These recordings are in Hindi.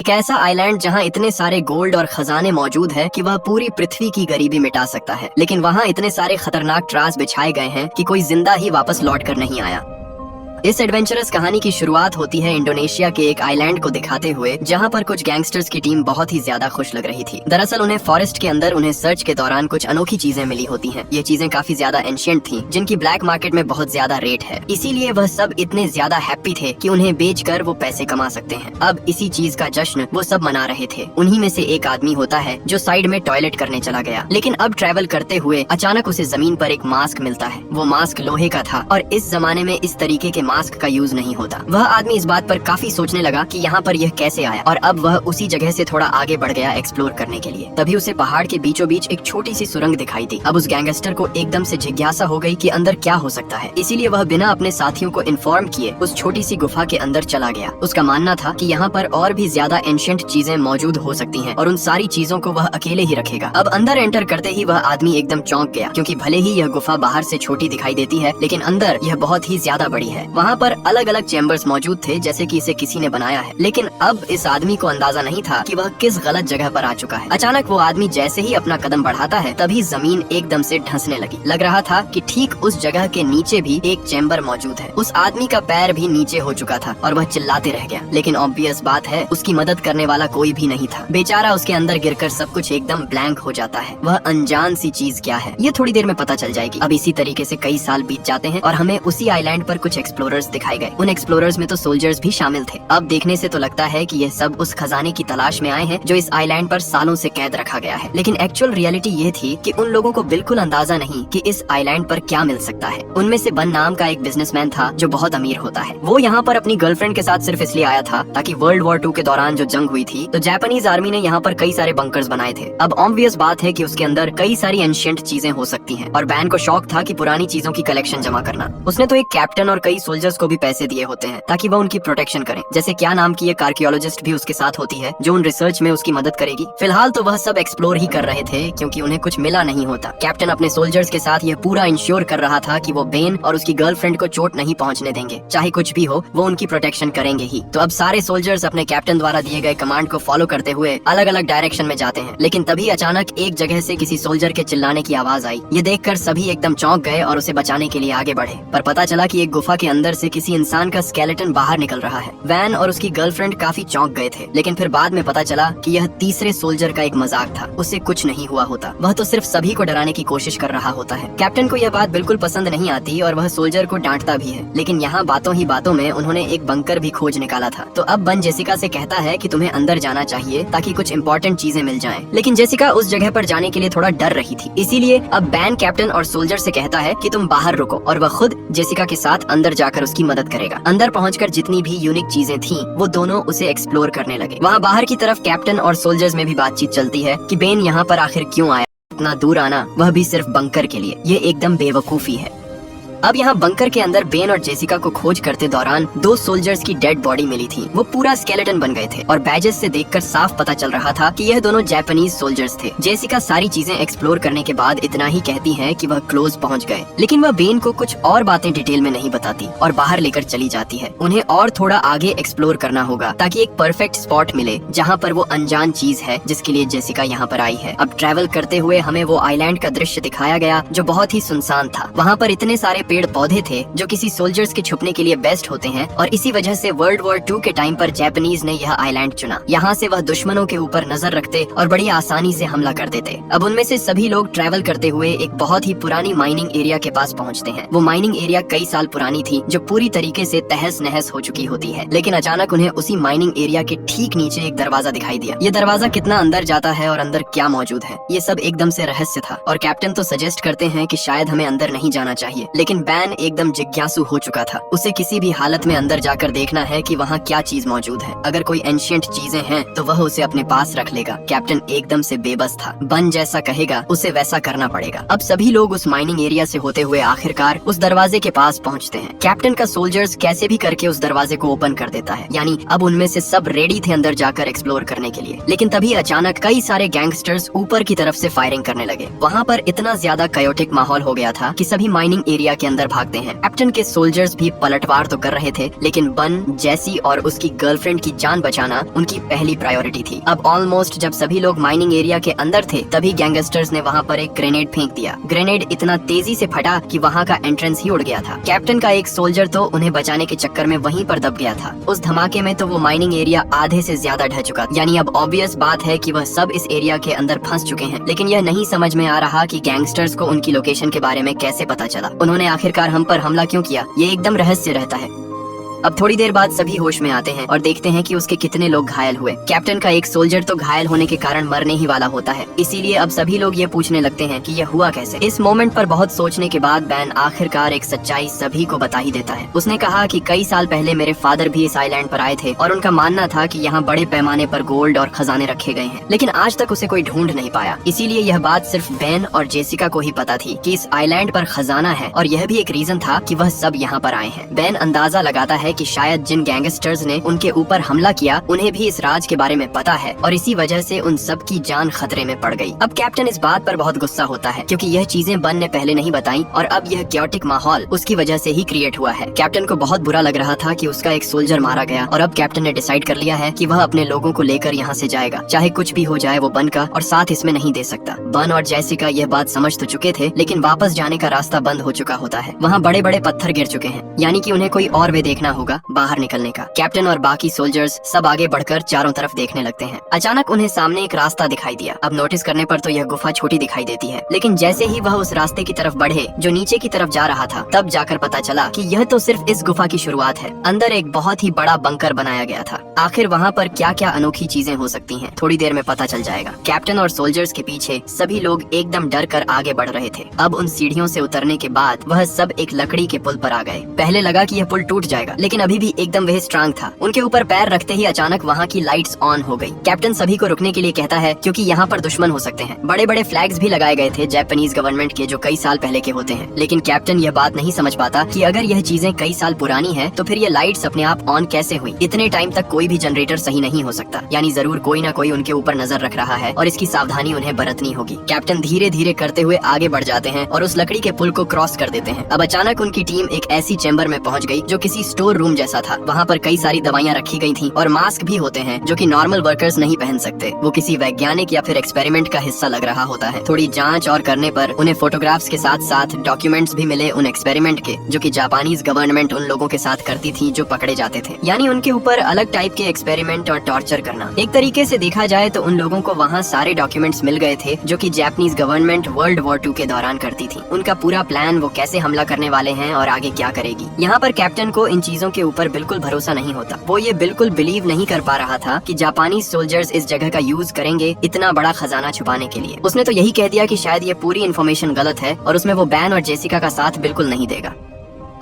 एक ऐसा आइलैंड जहाँ इतने सारे गोल्ड और खजाने मौजूद है कि वह पूरी पृथ्वी की गरीबी मिटा सकता है, लेकिन वहाँ इतने सारे खतरनाक ट्रास बिछाए गए हैं कि कोई जिंदा ही वापस लौट कर नहीं आया। इस एडवेंचरस कहानी की शुरुआत होती है इंडोनेशिया के एक आइलैंड को दिखाते हुए, जहां पर कुछ गैंगस्टर्स की टीम बहुत ही ज्यादा खुश लग रही थी। दरअसल उन्हें फॉरेस्ट के अंदर उन्हें सर्च के दौरान कुछ अनोखी चीजें मिली होती हैं। ये चीजें काफी ज्यादा एंशिएंट थी, जिनकी ब्लैक मार्केट में बहुत ज्यादा रेट है। इसीलिए वह सब इतने ज्यादा हैप्पी थे कि उन्हें बेचकर वो पैसे कमा सकते हैं। अब इसी चीज का जश्न वो सब मना रहे थे। उन्हीं में से एक आदमी होता है जो साइड में टॉयलेट करने चला गया, लेकिन अब ट्रेवल करते हुए अचानक उसे जमीन पर एक मास्क मिलता है। वो मास्क लोहे का था और इस जमाने में इस तरीके के मास्क का यूज नहीं होता। वह आदमी इस बात पर काफी सोचने लगा कि यहाँ पर यह कैसे आया, और अब वह उसी जगह से थोड़ा आगे बढ़ गया एक्सप्लोर करने के लिए। तभी उसे पहाड़ के बीचों बीच एक छोटी सी सुरंग दिखाई दी। अब उस गैंगस्टर को एकदम से जिज्ञासा हो गई कि अंदर क्या हो सकता है, इसीलिए वह बिना अपने साथियों को इन्फॉर्म किए उस छोटी सी गुफा के अंदर चला गया। उसका मानना था कि यहाँ पर और भी ज्यादा एंशिएंट चीजें मौजूद हो सकती हैं और उन सारी चीजों को वह अकेले ही रखेगा। अब अंदर एंटर करते ही वह आदमी एकदम चौंक गया, क्योंकि भले ही यह गुफा बाहर से छोटी दिखाई देती है, लेकिन अंदर यह बहुत ही ज्यादा बड़ी है। वहाँ पर अलग अलग चैम्बर्स मौजूद थे, जैसे कि इसे किसी ने बनाया है। लेकिन अब इस आदमी को अंदाजा नहीं था कि वह किस गलत जगह पर आ चुका है। अचानक वो आदमी जैसे ही अपना कदम बढ़ाता है, तभी जमीन एकदम से धंसने लगी। लग रहा था कि ठीक उस जगह के नीचे भी एक चैम्बर मौजूद है। उस आदमी का पैर भी नीचे हो चुका था और वह चिल्लाते रह गया, लेकिन ऑब्वियस बात है उसकी मदद करने वाला कोई भी नहीं था। बेचारा उसके अंदर गिरकर सब कुछ एकदम ब्लैंक हो जाता है। वह अनजान सी चीज क्या है, ये थोड़ी देर में पता चल जाएगी। अब इसी तरीके से कई साल बीत जाते हैं और हमें उसी आइलैंड पर कुछ एक्सप्लोरर्स दिखाए गए। उन एक्सप्लोरर्स में तो सोल्जर्स भी शामिल थे। अब देखने से तो लगता है कि ये सब उस खजाने की तलाश में आए हैं जो इस आइलैंड पर सालों से कैद रखा गया है। लेकिन एक्चुअल रियलिटी ये थी कि उन लोगों को बिल्कुल अंदाजा नहीं कि इस आइलैंड पर क्या मिल सकता है। उनमें से बन नाम का एक बिजनेसमैन था जो बहुत अमीर होता है। वो यहाँ पर अपनी गर्लफ्रेंड के साथ सिर्फ इसलिए आया था ताकि वर्ल्ड वॉर 2 के दौरान जो जंग हुई थी, तो जापानीज आर्मी ने यहाँ पर कई सारे बंकर्स बनाए थे। अब ऑब्वियस बात है कि उसके अंदर कई सारी एंशिएंट चीजें हो सकती हैं और बैन को शौक था कि पुरानी चीजों की कलेक्शन जमा करना। उसने तो एक कैप्टन और कई सोल्जर्स को भी पैसे दिए होते हैं ताकि वह उनकी प्रोटेक्शन करें। जैसे क्या नाम की एक आर्कियोलॉजिस्ट भी उसके साथ होती है जो उन रिसर्च में उसकी मदद करेगी। फिलहाल तो वह सब एक्सप्लोर ही कर रहे थे क्योंकि उन्हें कुछ मिला नहीं होता। कैप्टन अपने सोल्जर्स के साथ यह पूरा इंश्योर कर रहा था कि वो बेन और उसकी गर्लफ्रेंड को चोट नहीं पहुंचने देंगे। चाहे कुछ भी हो, वो उनकी प्रोटेक्शन करेंगे ही। तो अब सारे सोल्जर्स अपने कैप्टन द्वारा दिए गए कमांड को फॉलो करते हुए अलग अलग डायरेक्शन में जाते हैं। लेकिन तभी अचानक एक जगह से किसी सोल्जर के चिल्लाने की आवाज आई। ये देखकर सभी एकदम चौंक गए और उसे बचाने के लिए आगे बढ़े, पर पता चला कि एक गुफा के अंदर से किसी इंसान का स्केलेटन बाहर निकल रहा है। वैन और उसकी गर्लफ्रेंड काफी चौंक गए थे, लेकिन फिर बाद में पता चला कि यह तीसरे सोल्जर का एक मजाक था। उसे कुछ नहीं हुआ होता, वह तो सिर्फ सभी को डराने की कोशिश कर रहा होता है। कैप्टन को यह बात बिल्कुल पसंद नहीं आती और वह सोल्जर को डांटता भी है, लेकिन यहाँ बातों ही बातों में उन्होंने एक बंकर भी खोज निकाला था। तो अब बन जेसिका से कहता है कि तुम्हें अंदर जाना चाहिए ताकि कुछ इंपॉर्टेंट चीजें मिल जाएं। लेकिन जेसिका उस जगह पर जाने के लिए थोड़ा डर रही थी, इसीलिए अब बैन कैप्टन और सोल्जर से कहता है कि तुम बाहर रुको, और वह खुद जेसिका के साथ अंदर जाकर उसकी मदद करेगा। अंदर पहुंचकर जितनी भी यूनिक चीजें थीं, वो दोनों उसे एक्सप्लोर करने लगे। वहाँ बाहर की तरफ कैप्टन और सोल्जर्स में भी बातचीत चलती है कि बेन यहाँ पर आखिर क्यों आया, इतना दूर आना, वह भी सिर्फ बंकर के लिए। ये एकदम बेवकूफी है। अब यहाँ बंकर के अंदर बेन और जेसिका को खोज करते दौरान 2 सोल्जर्स की डेड बॉडी मिली थी। वो पूरा स्केलेटन बन गए थे और बैजेस से देखकर साफ पता चल रहा था कि यह दोनों जापानीज सोल्जर्स थे। जेसिका सारी चीजें एक्सप्लोर करने के बाद इतना ही कहती है कि वह क्लोज पहुंच गए, लेकिन वह बेन को कुछ और बातें डिटेल में नहीं बताती और बाहर लेकर चली जाती है। उन्हें और थोड़ा आगे एक्सप्लोर करना होगा ताकि एक परफेक्ट स्पॉट मिले जहाँ पर वो अनजान चीज है जिसके लिए जेसिका यहाँ पर आई है। अब ट्रैवल करते हुए हमें वो आइलैंड का दृश्य दिखाया गया जो बहुत ही सुनसान था। वहाँ पर इतने सारे पेड़ पौधे थे जो किसी सोल्जर्स के छुपने के लिए बेस्ट होते हैं, और इसी वजह से वर्ल्ड वॉर 2 के टाइम पर जापानीज ने यह आइलैंड चुना। यहाँ से वह दुश्मनों के ऊपर नजर रखते और बड़ी आसानी से हमला कर देते। अब उनमें से सभी लोग ट्रैवल करते हुए एक बहुत ही पुरानी माइनिंग एरिया के पास पहुँचते हैं। वो माइनिंग एरिया कई साल पुरानी थी, जो पूरी तरीके से तहस नहस हो चुकी होती है। लेकिन अचानक उन्हें उसी माइनिंग एरिया के ठीक नीचे एक दरवाजा दिखाई दिया। ये दरवाजा कितना अंदर जाता है और अंदर क्या मौजूद है, ये सब एकदम से रहस्य था। और कैप्टन तो सजेस्ट करते हैं कि शायद हमें अंदर नहीं जाना चाहिए, लेकिन बैन एकदम जिज्ञासु हो चुका था। उसे किसी भी हालत में अंदर जाकर देखना है कि वहाँ क्या चीज मौजूद है। अगर कोई एंशिएंट चीजें हैं तो वह उसे अपने पास रख लेगा। कैप्टन एकदम से बेबस था। बन जैसा कहेगा उसे वैसा करना पड़ेगा। अब सभी लोग उस माइनिंग एरिया से होते हुए आखिरकार उस दरवाजे के पास पहुँचते हैं। कैप्टन का सोल्जर्स कैसे भी करके उस दरवाजे को ओपन कर देता है, यानी अब उनमें से सब रेडी थे अंदर जाकर एक्सप्लोर करने के लिए। लेकिन तभी अचानक कई सारे गैंगस्टर्स ऊपर की तरफ से फायरिंग करने लगे। वहाँ पर इतना ज्यादा कायोटिक माहौल हो गया था कि सभी माइनिंग एरिया के के अंदर भागते हैं। कैप्टन के सोल्जर्स भी पलटवार तो कर रहे थे, लेकिन बन, जेसी और उसकी गर्लफ्रेंड की जान बचाना उनकी पहली प्रायोरिटी थी। अब ऑलमोस्ट जब सभी लोग माइनिंग एरिया के अंदर थे, तभी गैंगस्टर्स ने वहाँ पर एक ग्रेनेड फेंक दिया। ग्रेनेड इतना तेजी से फटा कि वहाँ का एंट्रेंस ही उड़ गया था। कैप्टन का एक सोल्जर तो उन्हें बचाने के चक्कर में वहीं पर दब गया था। उस धमाके में तो वो माइनिंग एरिया आधे से ज्यादा ढह चुका, यानी अब ऑब्वियस बात है कि वह सब इस एरिया के अंदर फंस चुके हैं। लेकिन यह नहीं समझ में आ रहा कि गैंगस्टर्स को उनकी लोकेशन के बारे में कैसे पता चला, उन्होंने आखिरकार हम पर हमला क्यों किया, ये एकदम रहस्य रहता है। अब थोड़ी देर बाद सभी होश में आते हैं और देखते हैं कि उसके कितने लोग घायल हुए। कैप्टन का एक सोल्जर तो घायल होने के कारण मरने ही वाला होता है, इसीलिए अब सभी लोग ये पूछने लगते हैं कि यह हुआ कैसे। इस मोमेंट पर बहुत सोचने के बाद बैन आखिरकार एक सच्चाई सभी को बता ही देता है। उसने कहा कि कई साल पहले मेरे फादर भी इस आइलैंड पर आए थे और उनका मानना था कि यहाँ बड़े पैमाने पर गोल्ड और खजाने रखे गए हैं, लेकिन आज तक उसे कोई ढूंढ नहीं पाया। इसीलिए यह बात सिर्फ बैन और जेसिका को ही पता थी कि इस आइलैंड पर खजाना है, और यह भी एक रीजन था कि वह सब यहाँ पर आए हैं। बैन अंदाजा लगाता है कि शायद जिन गैंगस्टर्स ने उनके ऊपर हमला किया उन्हें भी इस राज के बारे में पता है, और इसी वजह से उन सब की जान खतरे में पड़ गई। अब कैप्टन इस बात पर बहुत गुस्सा होता है, क्योंकि यह चीजें बन ने पहले नहीं बताई और अब यह क्योटिक माहौल उसकी वजह से ही क्रिएट हुआ है। कैप्टन को बहुत बुरा लग रहा था कि उसका एक सोल्जर मारा गया, और अब कैप्टन ने डिसाइड कर लिया है कि वह अपने लोगों को लेकर यहाँ से जाएगा, चाहे कुछ भी हो जाए वो बन का और साथ इसमें नहीं दे सकता। बन और जेसिका यह बात समझ तो चुके थे, लेकिन वापस जाने का रास्ता बंद हो चुका होता है। वहाँ बड़े बड़े पत्थर गिर चुके हैं, यानी कि उन्हें कोई और वे देखना होगा बाहर निकलने का। कैप्टन और बाकी सोल्जर्स सब आगे बढ़कर चारों तरफ देखने लगते हैं। अचानक उन्हें सामने एक रास्ता दिखाई दिया। अब नोटिस करने पर तो यह गुफा छोटी दिखाई देती है, लेकिन जैसे ही वह उस रास्ते की तरफ बढ़े जो नीचे की तरफ जा रहा था, तब जाकर पता चला कि यह तो सिर्फ इस गुफा की शुरुआत है। अंदर एक बहुत ही बड़ा बंकर बनाया गया था। आखिर वहाँ पर क्या क्या अनोखी चीजें हो सकती हैं, थोड़ी देर में पता चल जाएगा। कैप्टन और सोल्जर्स के पीछे सभी लोग एकदम डर कर आगे बढ़ रहे थे। अब उन सीढ़ियों से उतरने के बाद वह सब एक लकड़ी के पुल पर आ गए। पहले लगा कि यह पुल टूट जाएगा, लेकिन अभी भी एकदम वह स्ट्रांग था। उनके ऊपर पैर रखते ही अचानक वहाँ की लाइट्स ऑन हो गई। कैप्टन सभी को रुकने के लिए कहता है, क्योंकि यहाँ पर दुश्मन हो सकते हैं। बड़े बड़े फ्लैग्स भी लगाए गए थे जापानीज गवर्नमेंट के, जो कई साल पहले के होते हैं। लेकिन कैप्टन यह बात नहीं समझ पाता कि अगर यह चीजें कई साल पुरानी है तो फिर ये लाइट्स अपने आप ऑन कैसे हुई। इतने टाइम तक कोई भी जनरेटर सही नहीं हो सकता, यानी जरूर कोई ना कोई उनके ऊपर नजर रख रहा है और इसकी सावधानी उन्हें बरतनी होगी। कैप्टन धीरे धीरे करते हुए आगे बढ़ जाते हैं और उस लकड़ी के पुल को क्रॉस कर देते हैं। अब अचानक उनकी टीम एक ऐसी चैम्बर में पहुंच गई जो किसी स्टोर रूम जैसा था। वहाँ पर कई सारी दवाइयाँ रखी गई थी और मास्क भी होते हैं जो कि नॉर्मल वर्कर्स नहीं पहन सकते। वो किसी वैज्ञानिक या फिर एक्सपेरिमेंट का हिस्सा लग रहा होता है। थोड़ी जांच और करने पर उन्हें फोटोग्राफ्स के साथ साथ डॉक्यूमेंट्स भी मिले उन एक्सपेरिमेंट के, जो कि जापानीज गवर्नमेंट उन लोगों के साथ करती थी जो पकड़े जाते थे। यानी उनके ऊपर अलग टाइप के एक्सपेरिमेंट और टॉर्चर करना। एक तरीके से देखा जाए तो उन लोगों को वहाँ सारे डॉक्यूमेंट्स मिल गए थे जो कि जापानीज गवर्नमेंट वर्ल्ड वॉर 2 के दौरान करती थी। उनका पूरा प्लान, वो कैसे हमला करने वाले हैं और आगे क्या करेगी। यहाँ पर कैप्टन को इन चीजों के ऊपर बिल्कुल भरोसा नहीं होता। वो ये बिल्कुल बिलीव नहीं कर पा रहा था कि जापानी सोल्जर्स इस जगह का यूज करेंगे इतना बड़ा खजाना छुपाने के लिए। उसने तो यही कह दिया कि शायद ये पूरी इन्फॉर्मेशन गलत है और उसमें वो बैन और जेसिका का साथ बिल्कुल नहीं देगा।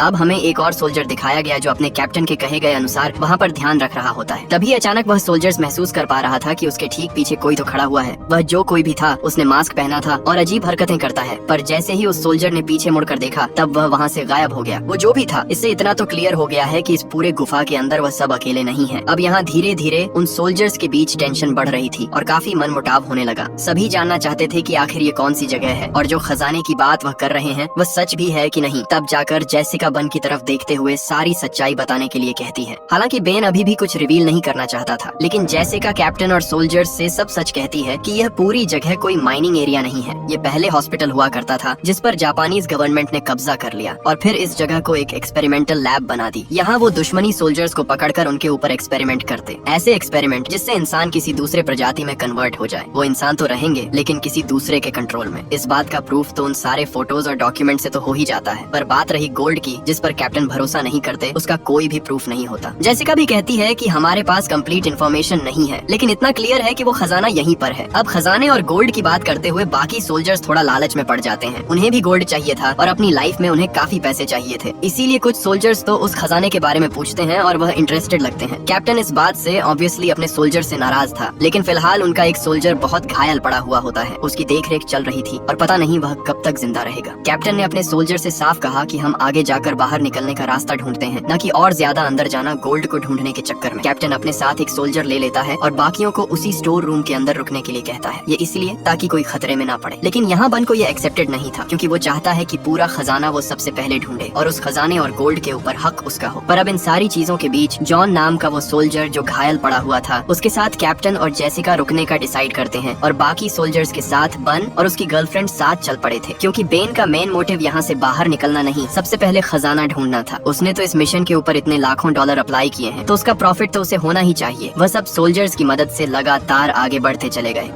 अब हमें एक और सोल्जर दिखाया गया जो अपने कैप्टन के कहे गए अनुसार वहाँ पर ध्यान रख रहा होता है। तभी अचानक वह सोल्जर्स महसूस कर पा रहा था कि उसके ठीक पीछे कोई तो खड़ा हुआ है। वह जो कोई भी था, उसने मास्क पहना था और अजीब हरकतें करता है। पर जैसे ही उस सोल्जर ने पीछे मुड़कर देखा, तब वह वहाँ से गायब हो गया। वो जो भी था, इससे इतना तो क्लियर हो गया है कि इस पूरे गुफा के अंदर वह सब अकेले नहीं है। अब यहाँ धीरे धीरे उन सोल्जर्स के बीच टेंशन बढ़ रही थी और काफी मनमुटाव होने लगा। सभी जानना चाहते थे कि आखिर ये कौन सी जगह है और जो खजाने की बात वह कर रहे हैं वह सच भी है कि नहीं। तब जाकर जेसिका बन की तरफ देखते हुए सारी सच्चाई बताने के लिए कहती है। हालांकि बेन अभी भी कुछ रिवील नहीं करना चाहता था, लेकिन जेसिका कैप्टन और सोल्जर्स से सब सच कहती है कि यह पूरी जगह कोई माइनिंग एरिया नहीं है। ये पहले हॉस्पिटल हुआ करता था जिस पर जापानीज गवर्नमेंट ने कब्जा कर लिया और फिर इस जगह को एक एक्सपेरिमेंटल लैब बना दी। यहाँ वो दुश्मनी सोल्जर्स को पकड़कर उनके ऊपर एक्सपेरिमेंट करते, ऐसे एक्सपेरिमेंट जिससे इंसान किसी दूसरे प्रजाति में कन्वर्ट हो जाए। वो इंसान तो रहेंगे लेकिन किसी दूसरे के कंट्रोल में। इस बात का प्रूफ तो उन सारे फोटोज और डॉक्यूमेंट से तो हो ही जाता है, पर बात रही गोल्ड की जिस पर कैप्टन भरोसा नहीं करते, उसका कोई भी प्रूफ नहीं होता। जेसिका भी कहती है कि हमारे पास कंप्लीट इन्फॉर्मेशन नहीं है, लेकिन इतना क्लियर है कि वो खजाना यहीं पर है। अब खजाने और गोल्ड की बात करते हुए बाकी सोल्जर्स थोड़ा लालच में पड़ जाते हैं। उन्हें भी गोल्ड चाहिए था और अपनी लाइफ में उन्हें काफी पैसे चाहिए थे। इसीलिए कुछ सोल्जर्स तो उस खजाने के बारे में पूछते हैं और वह इंटरेस्टेड लगते हैं। कैप्टन इस बात से ऑब्वियसली अपने सोल्जर से नाराज था, लेकिन फिलहाल उनका एक सोल्जर बहुत घायल पड़ा हुआ होता है। उसकी देखरेख चल रही थी और पता नहीं वह कब तक जिंदा रहेगा। कैप्टन ने अपने सोल्जर से साफ कहा कि हम आगे जाकर कर बाहर निकलने का रास्ता ढूंढते हैं, न कि और ज्यादा अंदर जाना गोल्ड को ढूंढने के चक्कर में। कैप्टन अपने साथ एक सोल्जर ले लेता है और बाकियों को उसी स्टोर रूम के अंदर रुकने के लिए कहता है, ये इसलिए ताकि कोई खतरे में ना पड़े। लेकिन यहाँ बन को ये एक्सेप्टेड नहीं था, क्योंकि वो चाहता है कि पूरा खजाना वो सबसे पहले ढूंढे और उस खजाने और गोल्ड के ऊपर हक उसका हो। पर अब इन सारी चीजों के बीच जॉन नाम का वो सोल्जर जो घायल पड़ा हुआ था, उसके साथ कैप्टन और जेसिका रुकने का डिसाइड करते हैं और बाकी सोल्जर्स के साथ बन और उसकी गर्लफ्रेंड साथ चल पड़े थे, क्योंकि बेन का मेन मोटिव यहाँ से बाहर निकलना नहीं, सबसे पहले खजाना ढूंढना था। उसने तो इस मिशन के ऊपर इतने लाखों डॉलर अप्लाई किए हैं, तो उसका प्रॉफिट तो उसे होना ही चाहिए। वह सब सोल्जर्स की मदद से लगातार आगे बढ़ते चले गए।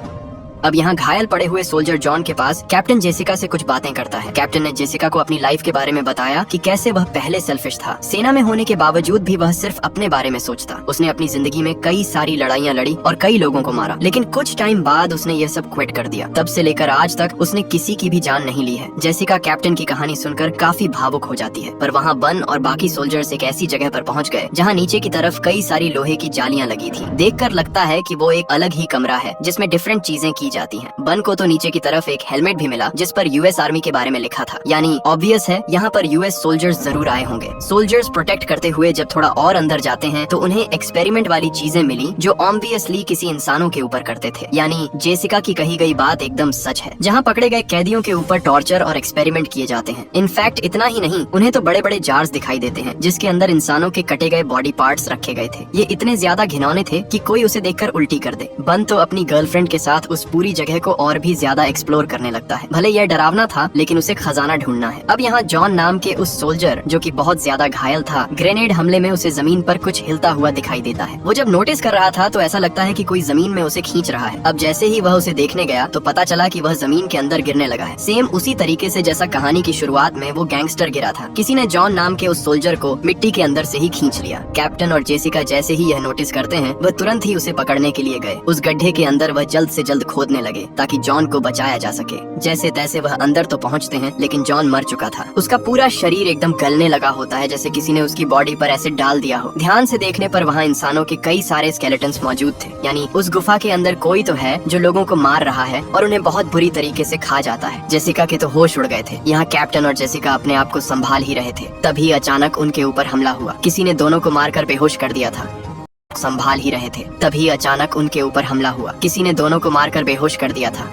अब यहाँ घायल पड़े हुए सोल्जर जॉन के पास कैप्टन जेसिका से कुछ बातें करता है। कैप्टन ने जेसिका को अपनी लाइफ के बारे में बताया कि कैसे वह पहले सेल्फिश था, सेना में होने के बावजूद भी वह सिर्फ अपने बारे में सोचता। उसने अपनी जिंदगी में कई सारी लड़ाइयाँ लड़ी और कई लोगों को मारा, लेकिन कुछ टाइम बाद उसने यह सब क्विट कर दिया। तब से लेकर आज तक उसने किसी की भी जान नहीं ली है। जेसिका कैप्टन की कहानी सुनकर काफी भावुक हो जाती है, पर वहाँ बन और बाकी सोल्जर्स एक ऐसी जगह पर पहुँच गए जहाँ नीचे की तरफ कई सारी लोहे की जालियाँ लगी थी। देखकर लगता है कि वो एक अलग ही कमरा है जिसमें डिफरेंट चीजें की जाती हैं। बन को तो नीचे की तरफ एक हेलमेट भी मिला जिस पर यूएस आर्मी के बारे में लिखा था, यानी ऑब्वियस है यहाँ पर यूएस सोल्जर्स जरूर आए होंगे। सोल्जर्स प्रोटेक्ट करते हुए जब थोड़ा और अंदर जाते हैं तो उन्हें एक्सपेरिमेंट वाली चीजें मिली जो ऑब्वियसली किसी इंसानों के ऊपर करते थे, यानी जेसिका की कही गई बात एकदम सच है। जहाँ पकड़े गए कैदियों के ऊपर टॉर्चर और एक्सपेरिमेंट किए जाते हैं। इनफैक्ट इतना ही नहीं, उन्हें तो बड़े बड़े जार्स दिखाई देते हैं जिसके अंदर इंसानों के कटे गए बॉडी पार्ट्स रखे गए थे। ये इतने ज्यादा घिनौने थे कि कोई उसे देखकर उल्टी कर दे। बन तो अपनी गर्लफ्रेंड के साथ उस पूरी जगह को और भी ज्यादा एक्सप्लोर करने लगता है। भले यह डरावना था, लेकिन उसे खजाना ढूंढना है। अब यहाँ जॉन नाम के उस सोल्जर जो कि बहुत ज्यादा घायल था, ग्रेनेड हमले में उसे जमीन पर कुछ हिलता हुआ दिखाई देता है। वो जब नोटिस कर रहा था तो ऐसा लगता है कि कोई जमीन में उसे खींच रहा है। अब जैसे ही वह उसे देखने गया तो पता चला कि वह जमीन के अंदर गिरने लगा है, सेम उसी तरीके से जैसा कहानी की शुरुआत में वो गैंगस्टर गिरा था। किसी ने जॉन नाम के उस सोल्जर को मिट्टी के अंदर से ही खींच लिया। कैप्टन और जेसिका जैसे ही यह नोटिस करते हैं, वह तुरंत ही उसे पकड़ने के लिए गए। उस गड्ढे के अंदर वह जल्द से जल्द खोदने लगे ताकि जॉन को बचाया जा सके। जैसे तैसे वह अंदर तो पहुंचते हैं, लेकिन जॉन मर चुका था। उसका पूरा शरीर एकदम गलने लगा होता है, जैसे किसी ने उसकी बॉडी पर एसिड डाल दिया हो। ध्यान से देखने पर वहाँ इंसानों के कई सारे स्केलेटन्स मौजूद थे, यानी उस गुफा के अंदर कोई तो है जो लोगों को मार रहा है और उन्हें बहुत बुरी तरीके से खा जाता है। जेसिका के तो होश उड़ गए थे। यहाँ कैप्टन और जेसिका अपने आप को संभाल ही रहे थे, तभी अचानक उनके ऊपर हमला हुआ। किसी ने दोनों को मारकर बेहोश कर दिया था। संभाल ही रहे थे, तभी अचानक उनके ऊपर हमला हुआ। किसी ने दोनों को मारकर बेहोश कर दिया था।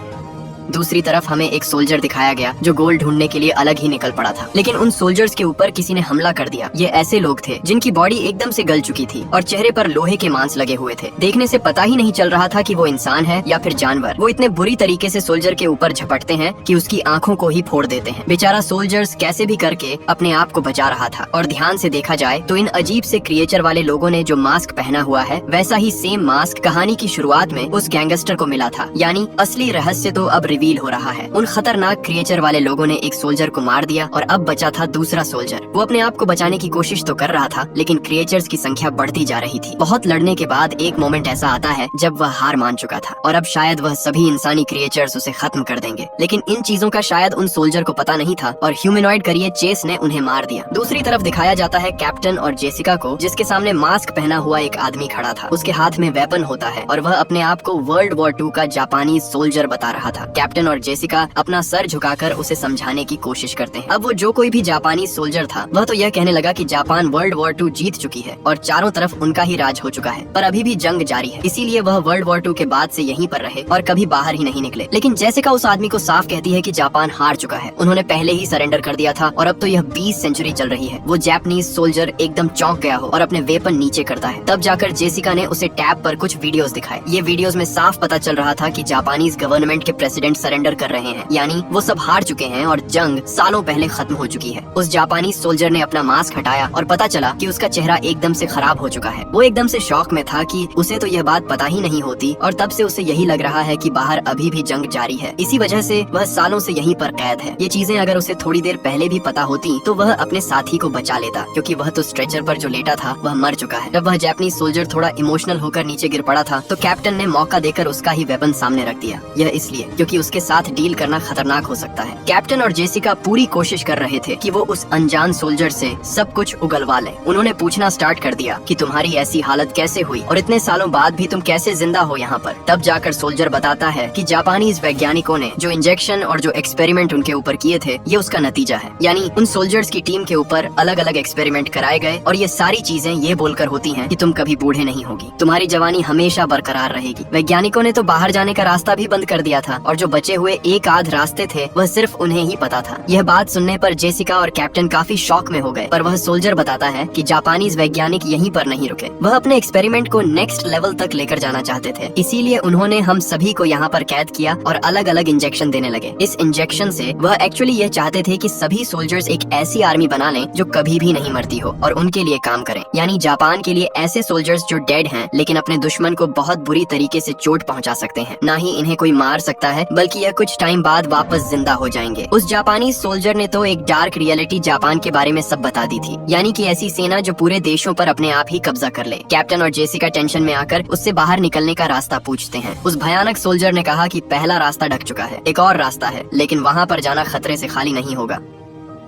दूसरी तरफ हमें एक सोल्जर दिखाया गया जो गोल्ड ढूंढने के लिए अलग ही निकल पड़ा था, लेकिन उन सोल्जर्स के ऊपर किसी ने हमला कर दिया। ये ऐसे लोग थे जिनकी बॉडी एकदम से गल चुकी थी और चेहरे पर लोहे के मांस लगे हुए थे। देखने से पता ही नहीं चल रहा था कि वो इंसान है या फिर जानवर। वो इतने बुरी तरीके से सोल्जर के ऊपर झपटते हैं कि उसकी आंखों को ही फोड़ देते हैं। बेचारा सोल्जर्स कैसे भी करके अपने आप को बचा रहा था। और ध्यान से देखा जाए तो इन अजीब से क्रिएचर वाले लोगों ने जो मास्क पहना हुआ है, वैसा ही सेम मास्क कहानी की शुरुआत में उस गैंगस्टर को मिला था। यानी असली रहस्य तो अब रिवील हो रहा है। उन खतरनाक क्रिएचर वाले लोगों ने एक सोल्जर को मार दिया और अब बचा था दूसरा सोल्जर। वो अपने आप को बचाने की कोशिश तो कर रहा था, लेकिन क्रिएचर्स की संख्या बढ़ती जा रही थी। बहुत लड़ने के बाद एक मोमेंट ऐसा आता है जब वह हार मान चुका था और अब शायद वह सभी इंसानी क्रिएचर्स उसे खत्म कर देंगे। लेकिन इन चीजों का शायद उन सोल्जर को पता नहीं था और ह्यूमनॉइड करिए चेस ने उन्हें मार दिया। दूसरी तरफ दिखाया जाता है कैप्टन और जेसिका को, जिसके सामने मास्क पहना हुआ एक आदमी खड़ा था। उसके हाथ में वेपन होता है और वह अपने आप को वर्ल्ड वॉर 2 का जापानी सोल्जर बता रहा था। कैप्टन और जेसिका अपना सर झुकाकर उसे समझाने की कोशिश करते हैं। अब वो जो कोई भी जापानी सोल्जर था, वह तो यह कहने लगा कि जापान वर्ल्ड वॉर 2 जीत चुकी है और चारों तरफ उनका ही राज हो चुका है, पर अभी भी जंग जारी है, इसीलिए वह वर्ल्ड वॉर 2 के बाद से यहीं पर रहे और कभी बाहर ही नहीं निकले। लेकिन जेसिका उस आदमी को साफ कहती है कि जापान हार चुका है, उन्होंने पहले ही सरेंडर कर दिया था और अब तो यह 20 सेंचुरी चल रही है। वो जापानीज सोल्जर एकदम चौंक गया हो और अपने वेपन नीचे करता है। तब जाकर जेसिका ने उसे टैब पर कुछ वीडियोस दिखाए। ये वीडियोस में साफ पता चल रहा था कि जापानीज गवर्नमेंट के प्रेसिडेंट सरेंडर कर रहे हैं, यानी वो सब हार चुके हैं और जंग सालों पहले खत्म हो चुकी है। उस जापानी सोल्जर ने अपना मास्क हटाया और पता चला कि उसका चेहरा एकदम से खराब हो चुका है। वो एकदम से शॉक में था कि उसे तो यह बात पता ही नहीं होती और तब से उसे यही लग रहा है कि बाहर अभी भी जंग जारी है। इसी वजह से वह सालों से यहीं पर कैद है। ये चीजें अगर उसे थोड़ी देर पहले भी पता होती तो वह अपने साथी को बचा लेता, क्योंकि वह तो स्ट्रेचर पर जो लेटा था वह मर चुका है। जब वह जापानी सोल्जर थोड़ा इमोशनल होकर नीचे गिर पड़ा था तो कैप्टन ने मौका देकर उसका ही वेपन सामने रख दिया। यह इसलिए क्योंकि उसके साथ डील करना खतरनाक हो सकता है। कैप्टन और जेसिका पूरी कोशिश कर रहे थे कि वो उस अनजान सोल्जर से सब कुछ उगलवा लें। उन्होंने पूछना स्टार्ट कर दिया कि तुम्हारी ऐसी हालत कैसे हुई और इतने सालों बाद भी तुम कैसे जिंदा हो यहाँ पर। तब जाकर सोल्जर बताता है कि जापानीज वैज्ञानिकों ने जो इंजेक्शन और जो एक्सपेरिमेंट उनके ऊपर किए थे ये उसका नतीजा है। यानी उन सोल्जर्स की टीम के ऊपर अलग अलग एक्सपेरिमेंट कराए गए और ये सारी चीजें ये बोलकर होती हैं कि तुम कभी बूढ़े नहीं होगी, तुम्हारी जवानी हमेशा बरकरार रहेगी। वैज्ञानिकों ने तो बाहर जाने का रास्ता भी बंद कर दिया था और जो बचे हुए एक आध रास्ते थे वह सिर्फ उन्हें ही पता था। यह बात सुनने पर जेसिका और कैप्टन काफी शॉक में हो गए, पर वह सोल्जर बताता है कि जापानीज वैज्ञानिक यहीं पर नहीं रुके। वह अपने एक्सपेरिमेंट को नेक्स्ट लेवल तक लेकर जाना चाहते थे, इसीलिए उन्होंने हम सभी को यहाँ पर कैद किया और अलग अलग इंजेक्शन देने लगे। इस इंजेक्शन से वह एक्चुअली यह चाहते थे कि सभी सोल्जर्स एक ऐसी आर्मी बना लें जो कभी भी नहीं मरती हो और उनके लिए काम करें। यानी जापान के लिए ऐसे सोल्जर्स जो डेड हैं लेकिन अपने दुश्मन को बहुत बुरी तरीके से चोट पहुंचा सकते हैं। ना ही इन्हें कोई मार सकता है बल्कि यह कुछ टाइम बाद वापस जिंदा हो जाएंगे। उस जापानी सोल्जर ने तो एक डार्क रियलिटी जापान के बारे में सब बता दी थी, यानी कि ऐसी सेना जो पूरे देशों पर अपने आप ही कब्जा कर ले। कैप्टन और जेसिका टेंशन में आकर उससे बाहर निकलने का रास्ता पूछते हैं। उस भयानक सोल्जर ने कहा कि पहला रास्ता ढक चुका है, एक और रास्ता है, लेकिन वहाँ पर जाना खतरे से खाली नहीं होगा।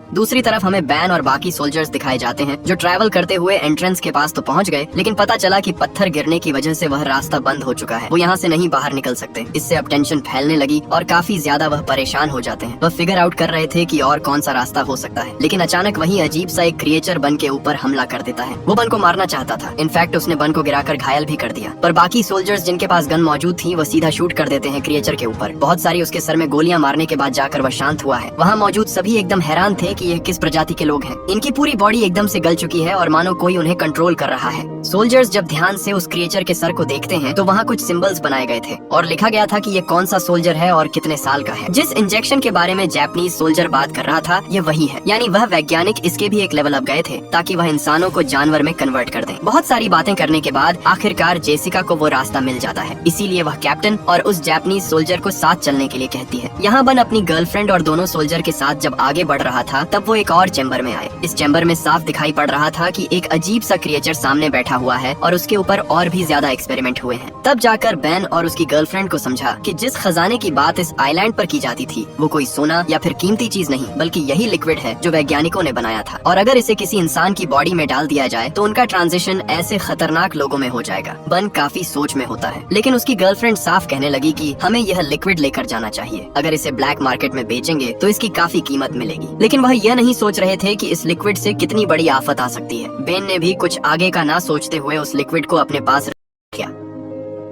दूसरी तरफ हमें बैन और बाकी सोल्जर्स दिखाए जाते हैं जो ट्रैवल करते हुए एंट्रेंस के पास तो पहुंच गए, लेकिन पता चला कि पत्थर गिरने की वजह से वह रास्ता बंद हो चुका है। वो यहाँ से नहीं बाहर निकल सकते। इससे अब टेंशन फैलने लगी और काफी ज्यादा वह परेशान हो जाते हैं। वह फिगर आउट कर रहे थे कि और कौन सा रास्ता हो सकता है, लेकिन अचानक वही अजीब सा एक क्रिएचर बन के ऊपर हमला कर देता है। वो बन को मारना चाहता था, इनफैक्ट उसने बन को गिराकर घायल भी कर दिया, पर बाकी सोल्जर्स जिनके पास गन मौजूद थी वह सीधा शूट कर देते हैं क्रिएचर के ऊपर। बहुत सारी उसके सर में गोलियां मारने के बाद जाकर वह शांत हुआ है। वहाँ मौजूद सभी एकदम हैरान थे कि यह किस प्रजाति के लोग हैं। इनकी पूरी बॉडी एकदम से गल चुकी है और मानो कोई उन्हें कंट्रोल कर रहा है। सोल्जर्स जब ध्यान से उस क्रिएचर के सर को देखते हैं तो वहाँ कुछ सिंबल्स बनाए गए थे और लिखा गया था कि ये कौन सा सोल्जर है और कितने साल का है। जिस इंजेक्शन के बारे में जापानीज सोल्जर बात कर रहा था ये वही है, यानी वह वैज्ञानिक इसके भी एक लेवल अप गए थे ताकि वह इंसानों को जानवर में कन्वर्ट कर दें। बहुत सारी बातें करने के बाद आखिरकार जेसिका को वो रास्ता मिल जाता है, इसीलिए वह कैप्टन और उस जापानीज सोल्जर को साथ चलने के लिए कहती है। यहाँ बन अपनी गर्लफ्रेंड और दोनों सोल्जर के साथ जब आगे बढ़ रहा था तब वो एक और चैम्बर में आए। इस चैम्बर में साफ दिखाई पड़ रहा था कि एक अजीब सा क्रिएचर सामने बैठा हुआ है और उसके ऊपर और भी ज्यादा एक्सपेरिमेंट हुए हैं। तब जाकर बैन और उसकी गर्लफ्रेंड को समझा कि जिस खजाने की बात इस आइलैंड पर की जाती थी वो कोई सोना या फिर कीमती चीज नहीं बल्कि यही लिक्विड है जो वैज्ञानिकों ने बनाया था, और अगर इसे किसी इंसान की बॉडी में डाल दिया जाए तो उनका ट्रांजिशन ऐसे खतरनाक लोगों में हो जाएगा। बन काफी सोच में होता है, लेकिन उसकी गर्लफ्रेंड साफ कहने लगी कि हमें यह लिक्विड लेकर जाना चाहिए, अगर इसे ब्लैक मार्केट में बेचेंगे तो इसकी काफी कीमत मिलेगी। लेकिन वह यह नहीं सोच रहे थे कि इस लिक्विड से कितनी बड़ी आफत आ सकती है। बेन ने भी कुछ आगे का ना सोचते हुए उस लिक्विड को अपने पास रखा।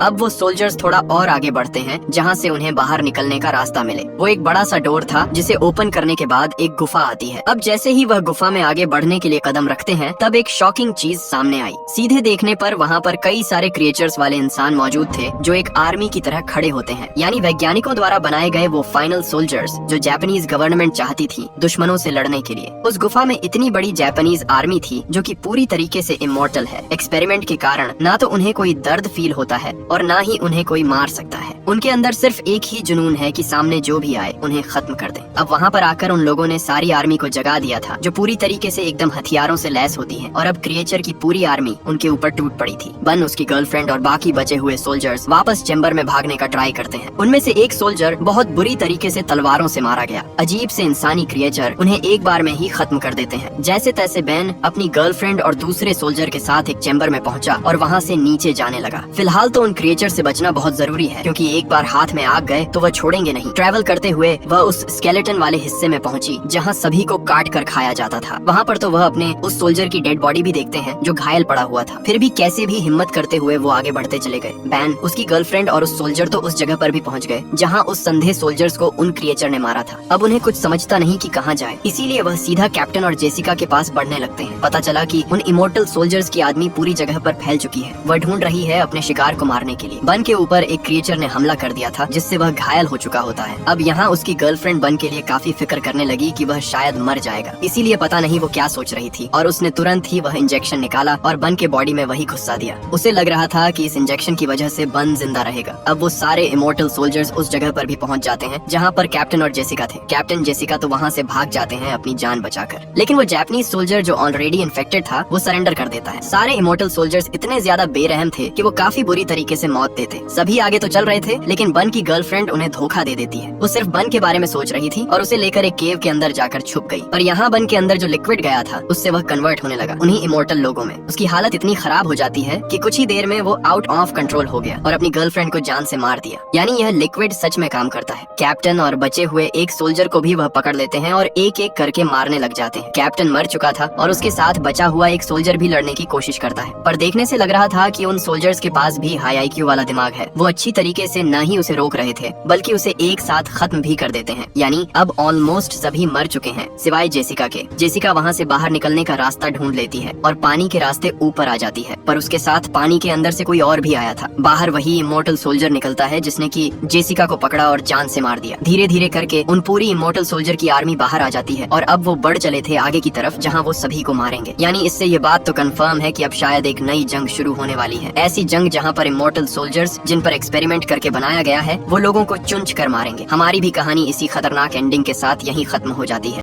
अब वो सोल्जर्स थोड़ा और आगे बढ़ते हैं जहाँ से उन्हें बाहर निकलने का रास्ता मिले। वो एक बड़ा सा डोर था जिसे ओपन करने के बाद एक गुफा आती है। अब जैसे ही वह गुफा में आगे बढ़ने के लिए कदम रखते हैं तब एक शॉकिंग चीज सामने आई। सीधे देखने पर वहाँ पर कई सारे क्रिएचर्स वाले इंसान मौजूद थे जो एक आर्मी की तरह खड़े होते हैं, यानी वैज्ञानिकों द्वारा बनाए गए वो फाइनल सोल्जर्स जो जापानीज गवर्नमेंट चाहती थी दुश्मनों से लड़ने के लिए। उस गुफा में इतनी बड़ी जापानीज आर्मी थी जो कि पूरी तरीके से इमॉर्टल है। एक्सपेरिमेंट के कारण ना तो उन्हें कोई दर्द फील होता है और ना ही उन्हें कोई मार सकता है। उनके अंदर सिर्फ एक ही जुनून है कि सामने जो भी आए उन्हें खत्म कर दें। अब वहाँ पर आकर उन लोगों ने सारी आर्मी को जगा दिया था जो पूरी तरीके से एकदम हथियारों से लैस होती है, और अब क्रिएचर की पूरी आर्मी उनके ऊपर टूट पड़ी थी। बन, उसकी गर्लफ्रेंड और बाकी बचे हुए सोल्जर्स वापस चैम्बर में भागने का ट्राई करते हैं। उनमें से एक सोल्जर बहुत बुरी तरीके से तलवारों से मारा गया। अजीब से इंसानी क्रिएचर उन्हें एक बार में ही खत्म कर देते हैं। जैसे तैसे बैन अपनी गर्लफ्रेंड और दूसरे सोल्जर के साथ एक चैम्बर में पहुंचा और वहाँ से नीचे जाने लगा। फिलहाल तो उन क्रिएचर से बचना बहुत जरूरी है क्योंकि एक बार हाथ में आग गए तो वह छोड़ेंगे नहीं। ट्रैवल करते हुए वह उस स्केलेटन वाले हिस्से में पहुंची जहां सभी को काट कर खाया जाता था। वहां पर तो वह अपने उस सोल्जर की डेड बॉडी भी देखते हैं जो घायल पड़ा हुआ था। फिर भी कैसे भी हिम्मत करते हुए वो आगे बढ़ते चले गए। बैन, उसकी गर्लफ्रेंड और उस सोल्जर तो उस जगह पर भी पहुंच गए जहां उस संधे सोल्जर्स को उन क्रिएचर ने मारा था। अब उन्हें कुछ समझता नहीं कि कहां जाए, इसीलिए वह सीधा कैप्टन और जेसिका के पास बढ़ने लगते हैं। पता चला कि उन इमोर्टल सोल्जर्स की आदमी पूरी जगह पर फैल चुकी है। वह ढूंढ रही है अपने शिकार को मारने के लिए। बन के ऊपर एक क्रिएचर ने हमला कर दिया था जिससे वह घायल हो चुका होता है। अब यहाँ उसकी गर्लफ्रेंड बन के लिए काफी फिक्र करने लगी कि वह शायद मर जाएगा, इसीलिए पता नहीं वो क्या सोच रही थी, और उसने तुरंत ही वह इंजेक्शन निकाला और बन के बॉडी में वही घुसा दिया। उसे लग रहा था कि इस इंजेक्शन की वजह से बन जिंदा रहेगा। अब वो सारे इमोर्टल सोल्जर्स उस जगह पर भी पहुंच जाते हैं जहाँ पर कैप्टन और जेसिका थे। कैप्टन जेसिका तो वहाँ से भाग जाते हैं अपनी जान बचाकर, लेकिन वो जापानीज सोल्जर जो ऑलरेडी इन्फेक्टेड था वो सरेंडर कर देता है। सारे इमोर्टल सोल्जर्स इतने ज्यादा बेरहम थे कि वो काफी बुरी तरीके से मौत देते। सभी आगे तो चल रहे थे थे, लेकिन बन की गर्लफ्रेंड उन्हें धोखा दे देती है। वो सिर्फ बन के बारे में सोच रही थी और उसे लेकर एक केव के अंदर जाकर छुप गई। पर यहाँ बन के अंदर जो लिक्विड गया था उससे वह कन्वर्ट होने लगा उन्हीं इमोर्टल लोगों में। उसकी हालत इतनी खराब हो जाती है कि कुछ ही देर में वो आउट ऑफ कंट्रोल हो गया और अपनी गर्लफ्रेंड को जान से मार दिया। यानी यह लिक्विड सच में काम करता है। कैप्टन और बचे हुए एक सोल्जर को भी वह पकड़ लेते हैं और एक एक करके मारने लग जाते हैं। कैप्टन मर चुका था और उसके साथ बचा हुआ एक सोल्जर भी लड़ने की कोशिश करता है, पर देखने से लग रहा था कि उन सोल्जर्स के पास भी हाई IQ वाला दिमाग है। वो अच्छी तरीके से न ही उसे रोक रहे थे बल्कि उसे एक साथ खत्म भी कर देते हैं। यानी अब ऑलमोस्ट सभी मर चुके हैं सिवाय जेसिका के। जेसिका वहाँ से बाहर निकलने का रास्ता ढूंढ लेती है और पानी के रास्ते ऊपर आ जाती है, पर उसके साथ पानी के अंदर से कोई और भी आया था। बाहर वही इमोर्टल सोल्जर निकलता है जिसने की जेसिका को पकड़ा और जान से मार दिया। धीरे धीरे करके उन पूरी इमोर्टल सोल्जर की आर्मी बाहर आ जाती है और अब वो बढ़ चले थे आगे की तरफ जहाँ वो सभी को मारेंगे। यानी इससे ये बात तो कंफर्म है कि अब शायद एक नई जंग शुरू होने वाली है। ऐसी जंग जहाँ पर इमोर्टल सोल्जर्स जिन पर एक्सपेरिमेंट करके बनाया गया है वो लोगों को चुन कर मारेंगे। हमारी भी कहानी इसी खतरनाक एंडिंग के साथ यहीं खत्म हो जाती है।